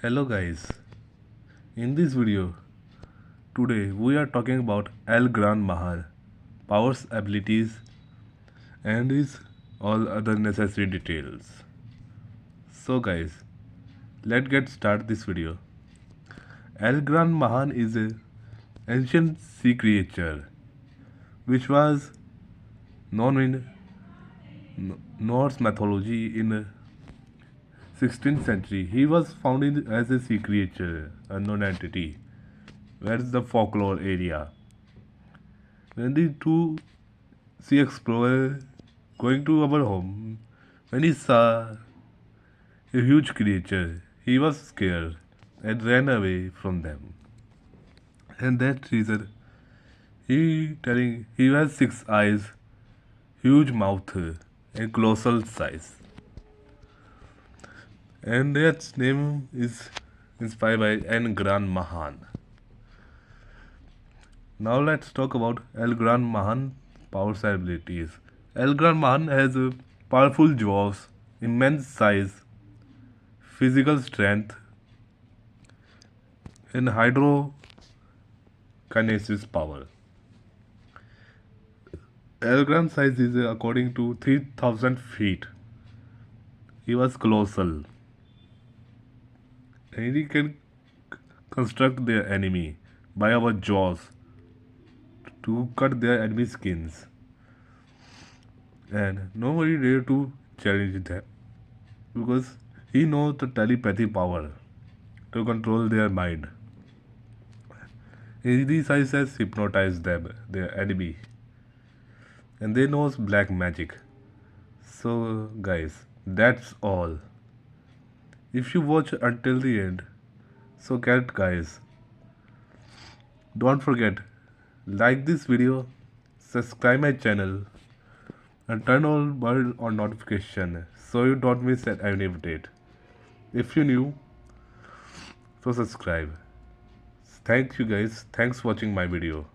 Hello guys, in this video today we are talking about El Gran Mahal, powers, abilities and his all other necessary details. So guys, let's get start this video. El Gran Mahan is a ancient sea creature which was known in Norse mythology in 16th century. He was found as a sea creature, unknown entity. Where is the folklore area? When the two sea explorer going to our home, when he saw a huge creature, he was scared and ran away from them. And that reason, he telling he has 6 eyes, huge mouth, and colossal size. And its name is inspired by N. Gran Mahan. Now let's talk about El Gran Mahan powers and abilities. El Gran Mahan has powerful jaws, immense size, physical strength, and hydrokinesis power. El Gran size is according to 3,000 feet. He was colossal. And he can construct their enemy by our jaws to cut their enemy skins. And nobody dare to challenge them because he knows the telepathy power to control their mind. His eyes has hypnotized them, their enemy. And they knows black magic. So guys, that's all. If you watch until the end, so guys, don't forget, like this video, subscribe my channel and turn on bell on notification so you don't miss any update. If you're new, so subscribe. Thank you guys, thanks for watching my video.